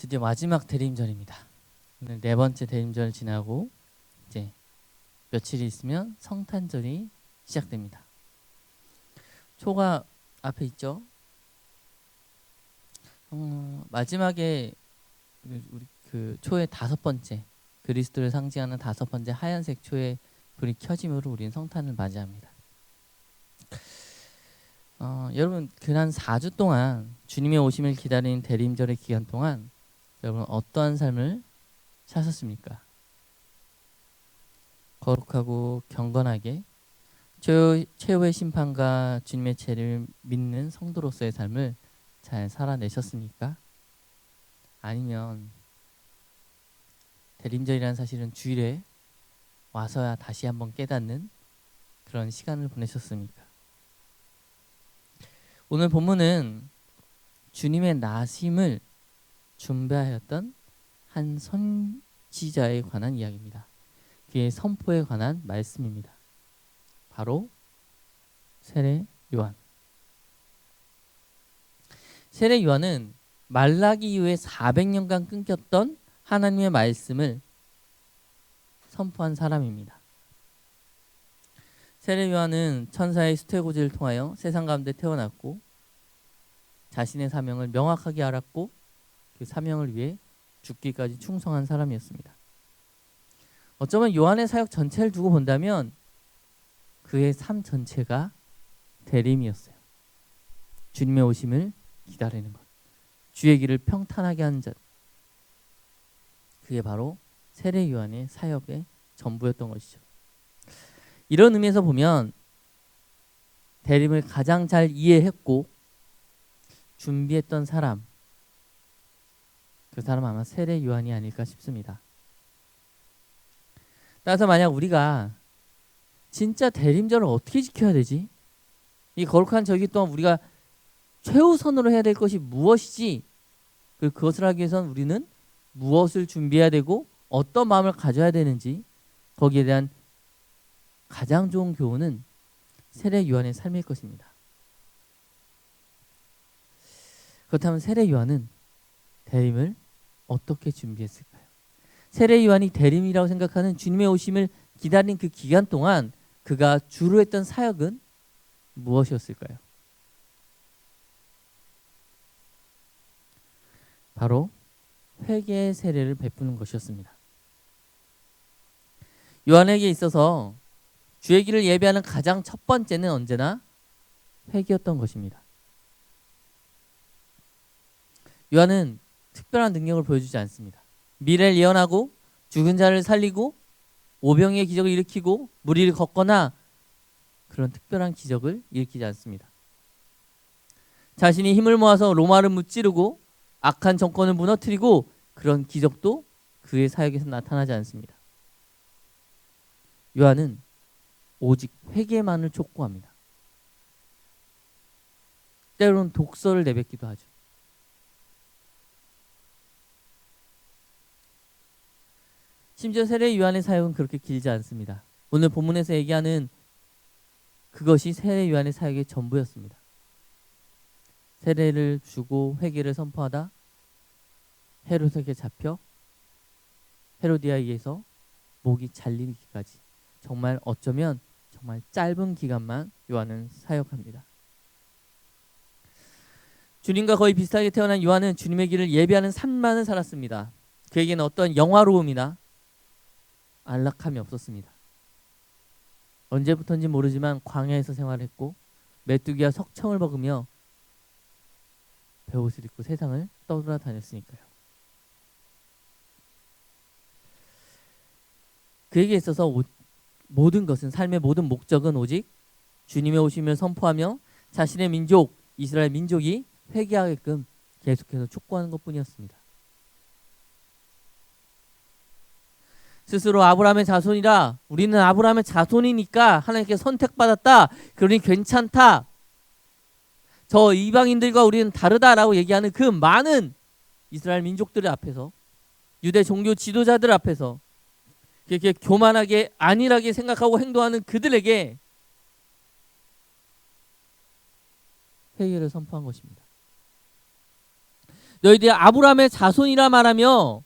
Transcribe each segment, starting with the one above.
드디어 마지막 대림절입니다. 오늘 네 번째 대림절 지나고 이제 며칠이 있으면 성탄절이 시작됩니다. 초가 앞에 있죠. 마지막에 우리 그 초의 다섯 번째, 그리스도를 상징하는 다섯 번째 하얀색 초의 불이 켜짐으로 우리는 성탄을 맞이합니다. 여러분 지난 4주 동안 주님의 오심을 기다리는 대림절의 기간 동안 여러분 어떠한 삶을 사셨습니까? 거룩하고 경건하게 최후의 심판과 주님의 죄를 믿는 성도로서의 삶을 잘 살아내셨습니까? 아니면 대림절이라는 사실은 주일에 와서야 다시 한번 깨닫는 그런 시간을 보내셨습니까? 오늘 본문은 주님의 나심을 준비하였던 한 선지자에 관한 이야기입니다. 그의 선포에 관한 말씀입니다. 바로 세례 요한. 세례 요한은 말라기 이후에 400년간 끊겼던 하나님의 말씀을 선포한 사람입니다. 세례 요한은 천사의 수태고지를 통하여 세상 가운데 태어났고 자신의 사명을 명확하게 알았고 그 사명을 위해 죽기까지 충성한 사람이었습니다. 어쩌면 요한의 사역 전체를 두고 본다면 그의 삶 전체가 대림이었어요. 주님의 오심을 기다리는 것, 주의 길을 평탄하게 하는 자, 그게 바로 세례 요한의 사역의 전부였던 것이죠. 이런 의미에서 보면 대림을 가장 잘 이해했고 준비했던 사람, 그 사람 아마 세례 요한이 아닐까 싶습니다. 따라서 만약 우리가 진짜 대림절을 어떻게 지켜야 되지? 이 거룩한 절기 동안 우리가 최우선으로 해야 될 것이 무엇이지? 그리고 그것을 하기 위해서는 우리는 무엇을 준비해야 되고 어떤 마음을 가져야 되는지 거기에 대한 가장 좋은 교훈은 세례 요한의 삶일 것입니다. 그렇다면 세례 요한은 대림을 어떻게 준비했을까요? 세례 요한이 대림이라고 생각하는 주님의 오심을 기다린 그 기간 동안 그가 주로 했던 사역은 무엇이었을까요? 바로 회개의 세례를 베푸는 것이었습니다. 요한에게 있어서 주의 길을 예배하는 가장 첫 번째는 언제나 회개였던 것입니다. 요한은 특별한 능력을 보여주지 않습니다. 미래를 예언하고 죽은 자를 살리고 오병이의 기적을 일으키고 물 위를 걷거나 그런 특별한 기적을 일으키지 않습니다. 자신이 힘을 모아서 로마를 무찌르고 악한 정권을 무너뜨리고 그런 기적도 그의 사역에서 나타나지 않습니다. 요한은 오직 회개만을 촉구합니다. 때로는 독서를 내뱉기도 하죠. 심지어 세례 요한의 사역은 그렇게 길지 않습니다. 오늘 본문에서 얘기하는 그것이 세례 요한의 사역의 전부였습니다. 세례를 주고 회개를 선포하다 헤롯에게 잡혀 헤로디아에 의해서 목이 잘리기까지 정말 어쩌면 정말 짧은 기간만 요한은 사역합니다. 주님과 거의 비슷하게 태어난 요한은 주님의 길을 예배하는 삶만을 살았습니다. 그에게는 어떤 영화로움이나 안락함이 없었습니다. 언제부터인지 모르지만 광야에서 생활했고 메뚜기와 석청을 먹으며 베옷을 입고 세상을 떠돌아다녔으니까요. 그에게 있어서 모든 것은 삶의 모든 목적은 오직 주님의 오심을 선포하며 자신의 민족 이스라엘 민족이 회개하게끔 계속해서 촉구하는 것뿐이었습니다. 스스로 아브라함의 자손이라 우리는 아브라함의 자손이니까 하나님께 선택받았다. 그러니 괜찮다. 저 이방인들과 우리는 다르다라고 얘기하는 그 많은 이스라엘 민족들 앞에서 유대 종교 지도자들 앞에서 그렇게 교만하게 안일하게 생각하고 행동하는 그들에게 회개를 선포한 것입니다. 너희들이 아브라함의 자손이라 말하며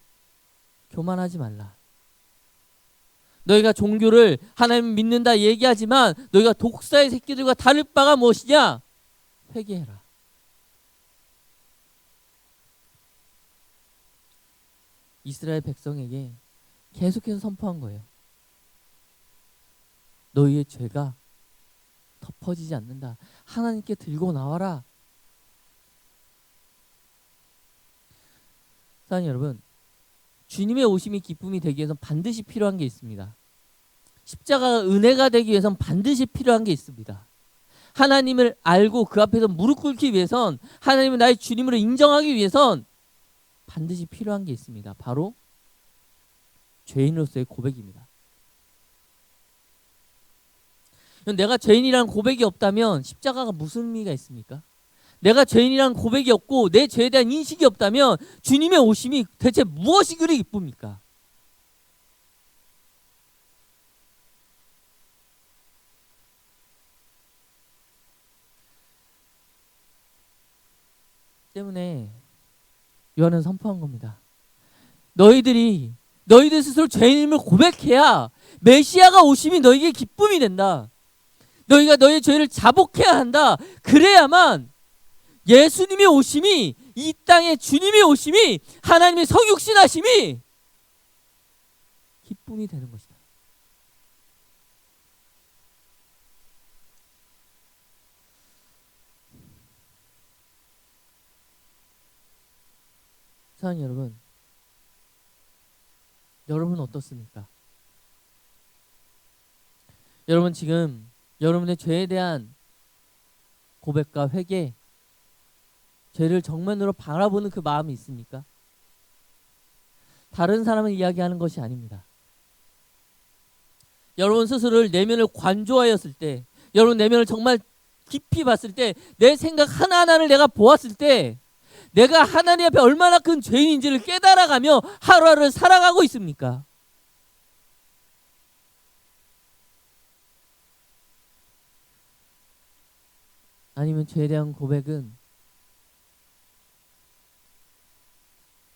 교만하지 말라. 너희가 종교를 하나님 믿는다 얘기하지만 너희가 독사의 새끼들과 다를 바가 무엇이냐? 회개해라. 이스라엘 백성에게 계속해서 선포한 거예요. 너희의 죄가 덮어지지 않는다. 하나님께 들고 나와라. 사랑하는 여러분, 주님의 오심이 기쁨이 되기 위해서는 반드시 필요한 게 있습니다. 십자가가 은혜가 되기 위해서는 반드시 필요한 게 있습니다. 하나님을 알고 그 앞에서 무릎 꿇기 위해선, 하나님을 나의 주님으로 인정하기 위해선 반드시 필요한 게 있습니다. 바로 죄인으로서의 고백입니다. 내가 죄인이라는 고백이 없다면 십자가가 무슨 의미가 있습니까? 내가 죄인이라는 고백이 없고 내 죄에 대한 인식이 없다면 주님의 오심이 대체 무엇이 그리 기쁩니까? 때문에 요한은 선포한 겁니다. 너희들 스스로 죄인임을 고백해야 메시아가 오심이 너희에게 기쁨이 된다. 너희가 너희의 죄를 자복해야 한다. 그래야만 예수님의 오심이, 이 땅에 주님의 오심이, 하나님의 성육신 하심이 기쁨이 되는 것이다. 사랑하는 여러분, 여러분은 어떻습니까? 여러분 지금 여러분의 죄에 대한 고백과 회개, 죄를 정면으로 바라보는 그 마음이 있습니까? 다른 사람을 이야기하는 것이 아닙니다. 여러분 스스로를 내면을 관조하였을 때, 여러분 내면을 정말 깊이 봤을 때, 내 생각 하나하나를 내가 보았을 때 내가 하나님 앞에 얼마나 큰 죄인인지를 깨달아가며 하루하루를 살아가고 있습니까? 아니면 죄에 대한 고백은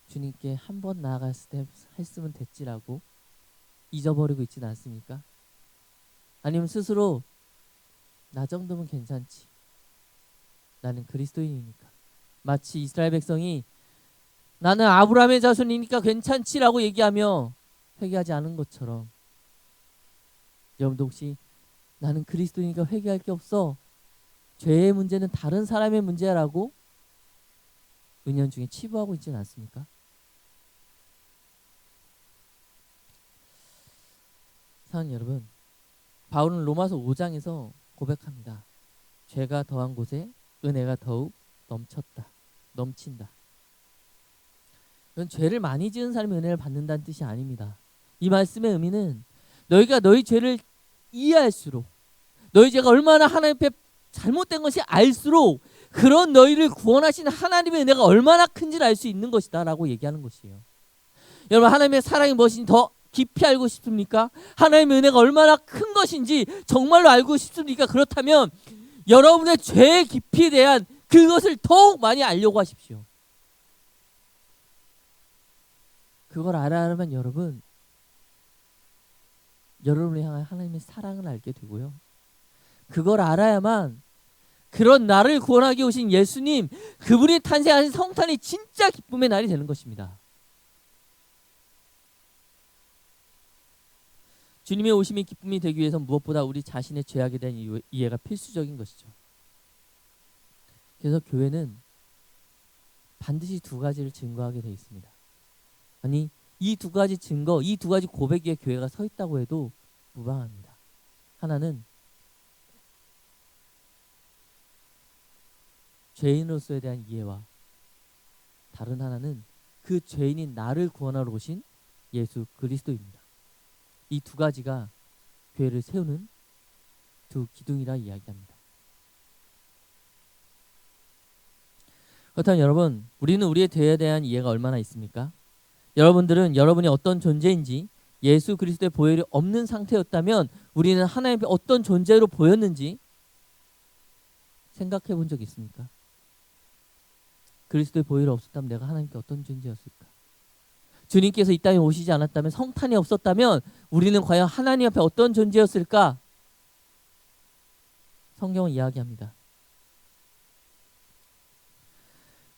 주님께 한 번 나아갔을 때 했으면 됐지라고 잊어버리고 있지는 않습니까? 아니면 스스로 나 정도면 괜찮지, 나는 그리스도인이니까, 마치 이스라엘 백성이 나는 아브라함의 자손이니까 괜찮지라고 얘기하며 회개하지 않은 것처럼, 여러분도 혹시 나는 그리스도이니까 회개할 게 없어, 죄의 문제는 다른 사람의 문제라고 은연중에 치부하고 있지는 않습니까? 사랑하는 여러분, 바울은 로마서 5장에서 고백합니다. 죄가 더한 곳에 은혜가 더욱 넘친다. 이건 죄를 많이 지은 사람이 은혜를 받는다는 뜻이 아닙니다. 이 말씀의 의미는 너희가 너희 죄를 이해할수록, 너희 죄가 얼마나 하나님 앞에 잘못된 것이 알수록 그런 너희를 구원하신 하나님의 은혜가 얼마나 큰지를 알 수 있는 것이다 라고 얘기하는 것이에요. 여러분, 하나님의 사랑이 무엇인지 더 깊이 알고 싶습니까? 하나님의 은혜가 얼마나 큰 것인지 정말로 알고 싶습니까? 그렇다면 여러분의 죄의 깊이에 대한 그것을 더욱 많이 알려고 하십시오. 그걸 알아야만 여러분을 향한 하나님의 사랑을 알게 되고요, 그걸 알아야만 그런 나를 구원하기 오신 예수님, 그분이 탄생하신 성탄이 진짜 기쁨의 날이 되는 것입니다. 주님의 오심이 기쁨이 되기 위해서 무엇보다 우리 자신의 죄악에 대한 이해가 필수적인 것이죠. 그래서 교회는 반드시 두 가지를 증거하게 되어 있습니다. 아니, 이 두 가지 증거, 이 두 가지 고백 위에 교회가 서 있다고 해도 무방합니다. 하나는 죄인으로서에 대한 이해와, 다른 하나는 그 죄인인 나를 구원하러 오신 예수 그리스도입니다. 이 두 가지가 교회를 세우는 두 기둥이라 이야기합니다. 그렇다면 여러분, 우리는 우리의 죄에 대한 이해가 얼마나 있습니까? 여러분들은 여러분이 어떤 존재인지, 예수 그리스도의 보혈이 없는 상태였다면 우리는 하나님 앞에 어떤 존재로 보였는지 생각해 본 적 있습니까? 그리스도의 보혈이 없었다면 내가 하나님께 어떤 존재였을까? 주님께서 이 땅에 오시지 않았다면, 성탄이 없었다면 우리는 과연 하나님 앞에 어떤 존재였을까? 성경은 이야기합니다.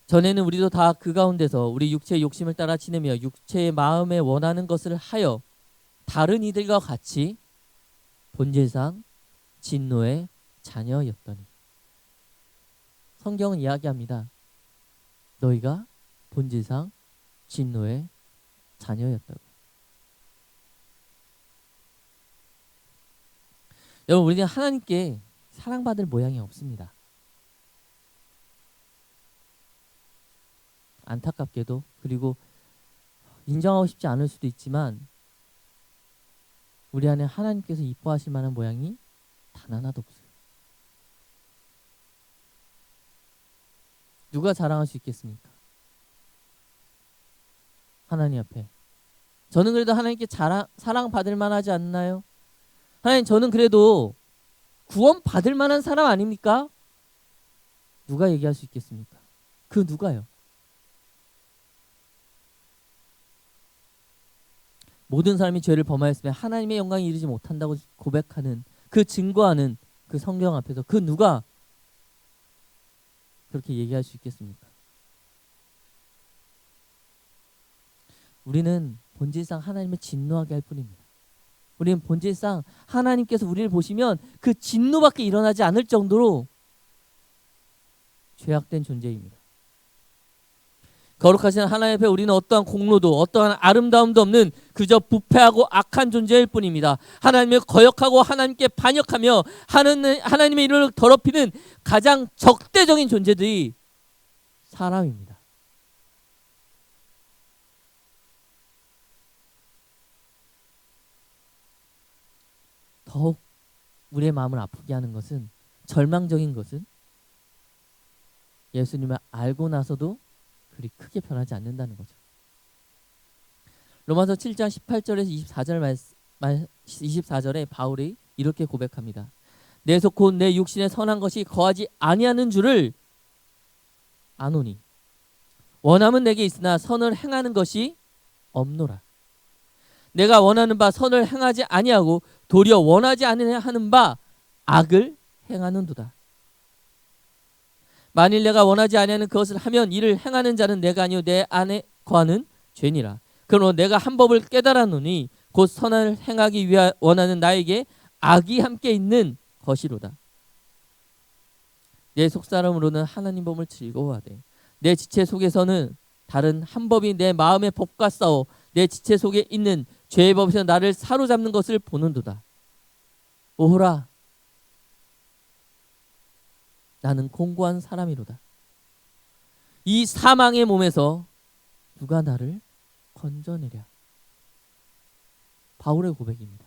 전에는 우리도 다 그 가운데서 우리 육체의 욕심을 따라 지내며 육체의 마음에 원하는 것을 하여 다른 이들과 같이 본질상 진노의 자녀였더니, 성경은 이야기합니다. 너희가 본질상 진노의 자녀였다고. 여러분, 우리는 하나님께 사랑받을 모양이 없습니다. 안타깝게도, 그리고 인정하고 싶지 않을 수도 있지만 우리 안에 하나님께서 이뻐하실 만한 모양이 단 하나도 없어요. 누가 자랑할 수 있겠습니까? 하나님 앞에. 저는 그래도 하나님께 사랑받을 만하지 않나요? 하나님, 저는 그래도 구원 받을 만한 사람 아닙니까? 누가 얘기할 수 있겠습니까? 그 누가요? 모든 사람이 죄를 범하였으면 하나님의 영광에 이르지 못한다고 고백하는, 그 증거하는 그 성경 앞에서 그 누가 그렇게 얘기할 수 있겠습니까? 우리는 본질상 하나님을 진노하게 할 뿐입니다. 우리는 본질상 하나님께서 우리를 보시면 그 진노밖에 일어나지 않을 정도로 죄악된 존재입니다. 거룩하신 하나님 앞에 우리는 어떠한 공로도 어떠한 아름다움도 없는 그저 부패하고 악한 존재일 뿐입니다. 하나님을 거역하고 하나님께 반역하며 하나님의 이름을 더럽히는 가장 적대적인 존재들이 사람입니다. 더욱 우리의 마음을 아프게 하는 것은, 절망적인 것은 예수님을 알고 나서도 그리 크게 변하지 않는다는 거죠. 로마서 7장 18절에서 24절에 바울이 이렇게 고백합니다. 내 속 곧 내 육신에 선한 것이 거하지 아니하는 줄을 아노니 원함은 내게 있으나 선을 행하는 것이 없노라. 내가 원하는 바 선을 행하지 아니하고 도리어 원하지 아니하는 바 악을 행하는도다. 만일 내가 원하지 아니하는 그것을 하면 이를 행하는 자는 내가 아니요 내 안에 거하는 죄니라. 그러므로 내가 한 법을 깨달았노니 곧 선을 행하기 위하 원하는 나에게 악이 함께 있는 것이로다. 내 속사람으로는 하나님 법을 즐거워하되 내 지체 속에서는 다른 한 법이 내 마음의 법과 싸워 내 지체 속에 있는 죄의 법에서 나를 사로잡는 것을 보는도다. 오호라, 나는 공고한 사람이로다. 이 사망의 몸에서 누가 나를 건져내랴. 바울의 고백입니다.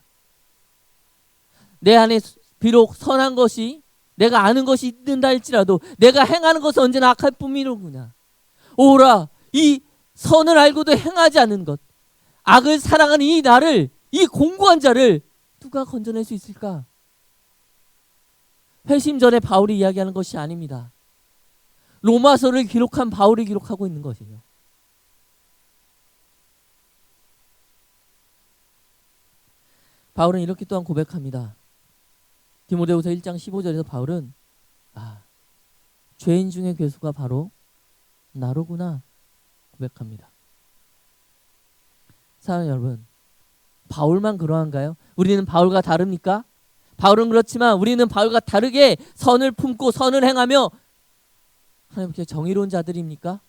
내 안에 비록 선한 것이, 내가 아는 것이 있는다 할지라도 내가 행하는 것은 언제나 악할 뿐이로구나. 오라, 이 선을 알고도 행하지 않는 것, 악을 사랑하는 이 나를, 이 공고한 자를 누가 건져낼 수 있을까? 회심 전에 바울이 이야기하는 것이 아닙니다. 로마서를 기록한 바울이 기록하고 있는 것이에요. 바울은 이렇게 또한 고백합니다. 디모데후서 1장 15절에서 바울은 죄인 중의 괴수가 바로 나로구나 고백합니다. 사랑하는 여러분, 바울만 그러한가요? 우리는 바울과 다릅니까? 바울은 그렇지만 우리는 바울과 다르게 선을 품고 선을 행하며 하나님께 정의로운 자들입니까?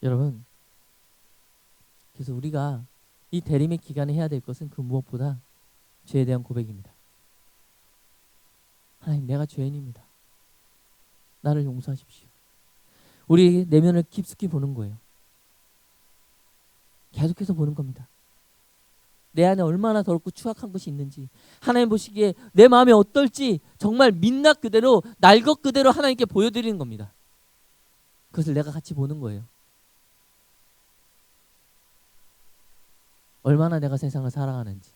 여러분, 그래서 우리가 이 대림의 기간에 해야 될 것은 그 무엇보다 죄에 대한 고백입니다. 하나님, 내가 죄인입니다. 나를 용서하십시오. 우리 내면을 깊숙이 보는 거예요. 계속해서 보는 겁니다. 내 안에 얼마나 더럽고 추악한 것이 있는지, 하나님 보시기에 내 마음이 어떨지 정말 민낯 그대로, 날 것 그대로 하나님께 보여드리는 겁니다. 그것을 내가 같이 보는 거예요. 얼마나 내가 세상을 사랑하는지,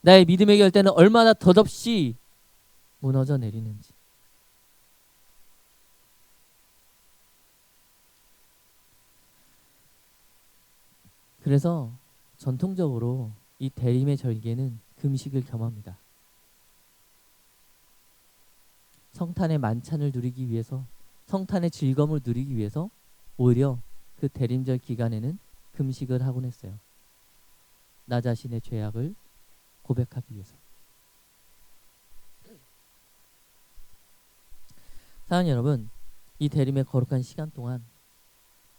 나의 믿음의 결대는 얼마나 덧없이 무너져 내리는지. 그래서 전통적으로 이 대림의 절기에는 금식을 겸합니다. 성탄의 만찬을 누리기 위해서, 성탄의 즐거움을 누리기 위해서 오히려 그 대림절 기간에는 금식을 하곤 했어요. 나 자신의 죄악을 고백하기 위해서. 사랑하는 여러분, 이 대림의 거룩한 시간 동안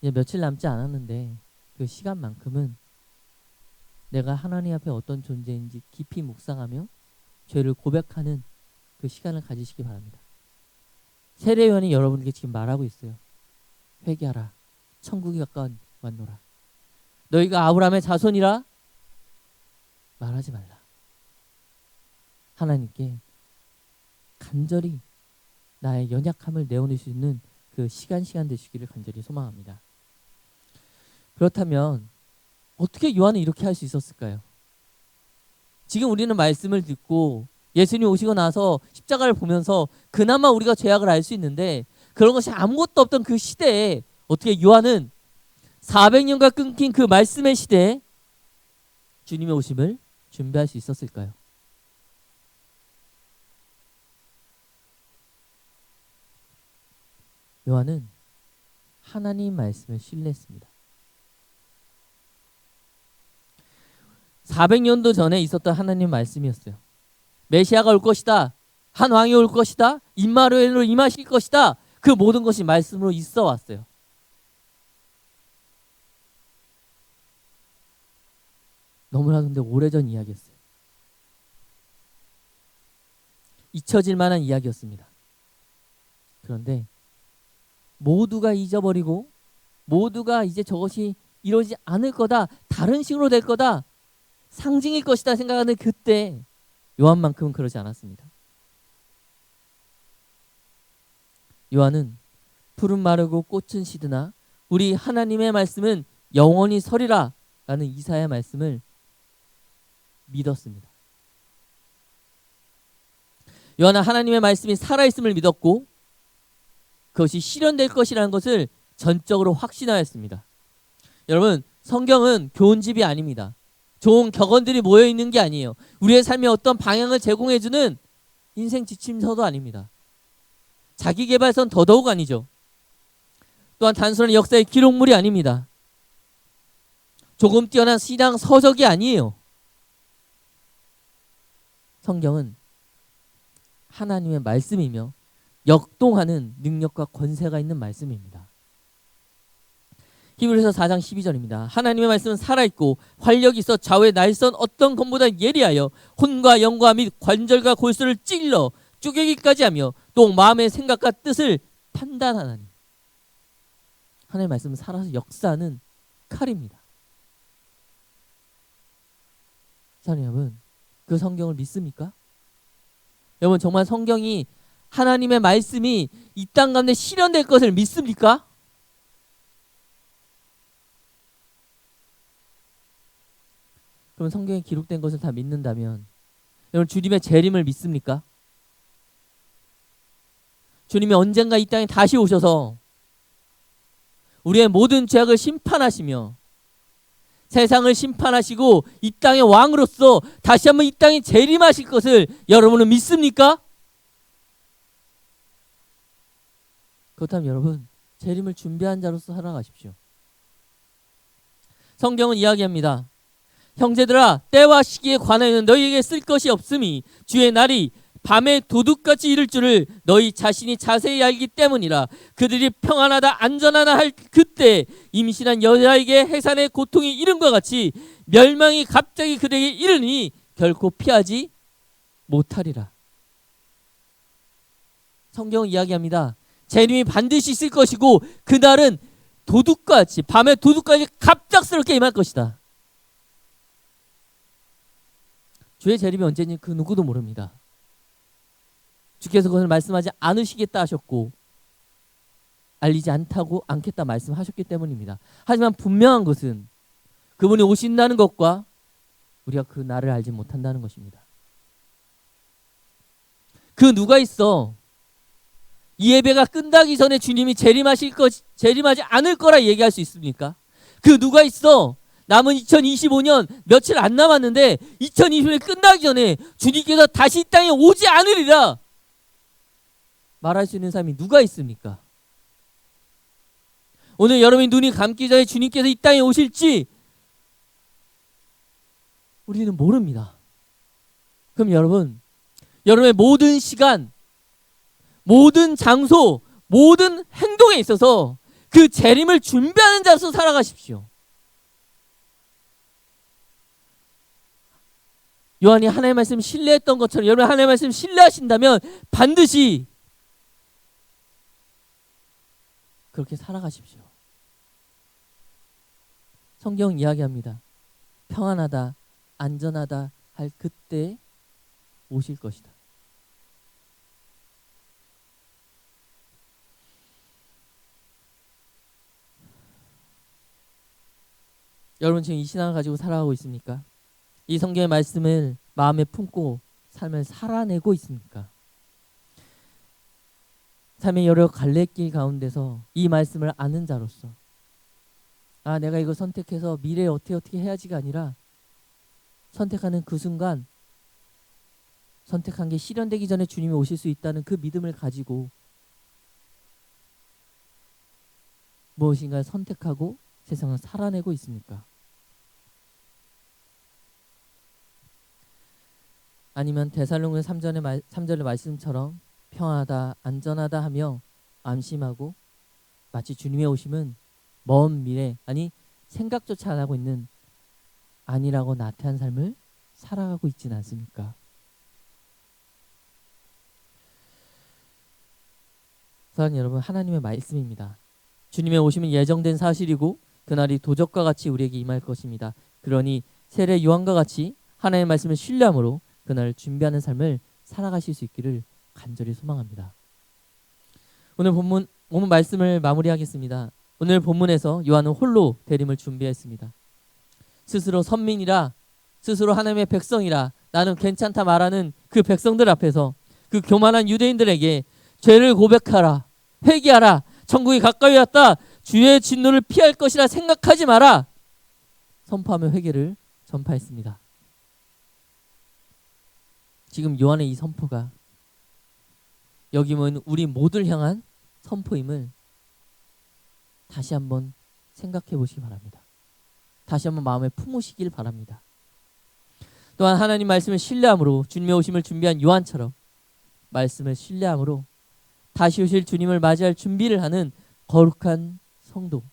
이제 며칠 남지 않았는데 그 시간만큼은 내가 하나님 앞에 어떤 존재인지 깊이 묵상하며 죄를 고백하는 그 시간을 가지시기 바랍니다. 세례요한이 여러분에게 지금 말하고 있어요. 회개하라. 천국이 가까운 왔노라. 너희가 아브라함의 자손이라 말하지 말라. 하나님께 간절히 나의 연약함을 내어놓을 수 있는 그 시간 되시기를 간절히 소망합니다. 그렇다면 어떻게 요한은 이렇게 할 수 있었을까요? 지금 우리는 말씀을 듣고 예수님 오시고 나서 십자가를 보면서 그나마 우리가 죄악을 알 수 있는데, 그런 것이 아무것도 없던 그 시대에 어떻게 요한은 400년간 끊긴 그 말씀의 시대에 주님의 오심을 준비할 수 있었을까요? 요한은 하나님 말씀을 신뢰했습니다. 400년도 전에 있었던 하나님 말씀이었어요. 메시아가 올 것이다. 한 왕이 올 것이다. 임마누엘로 임하실 것이다. 그 모든 것이 말씀으로 있어 왔어요. 너무나 근데 오래전 이야기였어요. 잊혀질 만한 이야기였습니다. 그런데 모두가 잊어버리고 모두가 이제 저것이 이루어지지 않을 거다. 다른 식으로 될 거다. 상징일 것이다 생각하는 그때 요한만큼은 그러지 않았습니다. 요한은 푸른 마르고 꽃은 시드나 우리 하나님의 말씀은 영원히 서리라 라는 이사야의 말씀을 믿었습니다. 요한은 하나님의 말씀이 살아있음을 믿었고 그것이 실현될 것이라는 것을 전적으로 확신하였습니다. 여러분, 성경은 교훈집이 아닙니다. 좋은 격언들이 모여있는 게 아니에요. 우리의 삶에 어떤 방향을 제공해주는 인생 지침서도 아닙니다. 자기계발서는 더더욱 아니죠. 또한 단순한 역사의 기록물이 아닙니다. 조금 뛰어난 신앙 서적이 아니에요. 성경은 하나님의 말씀이며 역동하는 능력과 권세가 있는 말씀입니다. 히브리서 4장 12절입니다. 하나님의 말씀은 살아있고 활력이 있어 좌우의 날선 어떤 검보다 예리하여 혼과 영과 및 관절과 골수를 찔러 쪼개기까지 하며 또 마음의 생각과 뜻을 판단하나니. 하나님의 말씀은 살아서 역사하는 칼입니다. 사랑하는 여러분, 그 성경을 믿습니까? 여러분, 정말 성경이 하나님의 말씀이 이 땅 가운데 실현될 것을 믿습니까? 그럼 성경에 기록된 것을 다 믿는다면 여러분, 주님의 재림을 믿습니까? 주님이 언젠가 이 땅에 다시 오셔서 우리의 모든 죄악을 심판하시며 세상을 심판하시고 이 땅의 왕으로서 다시 한번 이 땅에 재림하실 것을 여러분은 믿습니까? 그렇다면 여러분, 재림을 준비한 자로서 살아가십시오. 성경은 이야기합니다. 형제들아, 때와 시기에 관하여는 너희에게 쓸 것이 없음이 주의 날이 밤에 도둑같이 이를 줄을 너희 자신이 자세히 알기 때문이라. 그들이 평안하다 안전하다 할 그때 임신한 여자에게 해산의 고통이 이른과 같이 멸망이 갑자기 그들에게 이르니 결코 피하지 못하리라. 성경은 이야기합니다. 재림이 반드시 있을 것이고 그날은 도둑같이, 밤에 도둑같이 갑작스럽게 임할 것이다. 주의 재림이 언제인지 그 누구도 모릅니다. 주께서 그것을 말씀하지 않으시겠다 하셨고 알리지 않겠다 말씀하셨기 때문입니다. 하지만 분명한 것은 그분이 오신다는 것과 우리가 그 날을 알지 못한다는 것입니다. 그 누가 있어 이 예배가 끝나기 전에 주님이 재림하지 않을 거라 얘기할 수 있습니까? 그 누가 있어 남은 2025년 며칠 안 남았는데 2025년 끝나기 전에 주님께서 다시 이 땅에 오지 않으리라 말할 수 있는 사람이 누가 있습니까? 오늘 여러분이 눈이 감기 전에 주님께서 이 땅에 오실지 우리는 모릅니다. 그럼 여러분의 모든 시간, 모든 장소, 모든 행동에 있어서 그 재림을 준비하는 자로서 살아가십시오. 요한이 하나님의 말씀을 신뢰했던 것처럼 여러분 하나님의 말씀을 신뢰하신다면 반드시 그렇게 살아가십시오. 성경 이야기합니다. 평안하다, 안전하다 할 그때 오실 것이다. 여러분 지금 이 신앙을 가지고 살아가고 있습니까? 이 성경의 말씀을 마음에 품고 삶을 살아내고 있습니까? 삶의 여러 갈래길 가운데서 이 말씀을 아는 자로서 내가 이거 선택해서 미래에 어떻게 해야지가 아니라 선택하는 그 순간 선택한 게 실현되기 전에 주님이 오실 수 있다는 그 믿음을 가지고 무엇인가 선택하고 세상을 살아내고 있습니까? 아니면 데살로니가 3절의 말씀처럼 평안하다, 안전하다 하며 안심하고 마치 주님의 오심은 먼 미래, 아니 생각조차 안 하고 있는 아니라고 나태한 삶을 살아가고 있지는 않습니까? 사랑하는 여러분, 하나님의 말씀입니다. 주님의 오심은 예정된 사실이고 그날이 도적과 같이 우리에게 임할 것입니다. 그러니 세례 요한과 같이 하나님의 말씀을 신뢰함으로 그날을 준비하는 삶을 살아가실 수 있기를 간절히 소망합니다. 오늘 본문 말씀을 마무리하겠습니다. 오늘 본문에서 요한은 홀로 대림을 준비했습니다. 스스로 선민이라, 스스로 하나님의 백성이라 나는 괜찮다 말하는 그 백성들 앞에서 그 교만한 유대인들에게 죄를 고백하라, 회개하라, 천국이 가까이 왔다, 주의 진노를 피할 것이라 생각하지 마라 선포하며 회개를 전파했습니다. 지금 요한의 이 선포가 여기면 우리 모두를 향한 선포임을 다시 한번 생각해 보시기 바랍니다. 다시 한번 마음에 품으시길 바랍니다. 또한 하나님 말씀을 신뢰함으로 주님의 오심을 준비한 요한처럼 말씀을 신뢰함으로 다시 오실 주님을 맞이할 준비를 하는 거룩한 성도,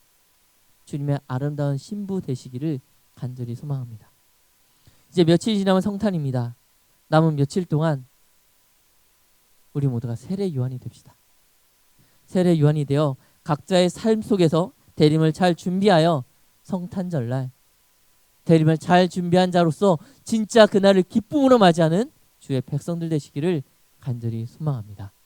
주님의 아름다운 신부 되시기를 간절히 소망합니다. 이제 며칠이 지나면 성탄입니다. 남은 며칠 동안 우리 모두가 세례 요한이 됩시다. 세례 요한이 되어 각자의 삶 속에서 대림을 잘 준비하여 성탄절날 대림을 잘 준비한 자로서 진짜 그날을 기쁨으로 맞이하는 주의 백성들 되시기를 간절히 소망합니다.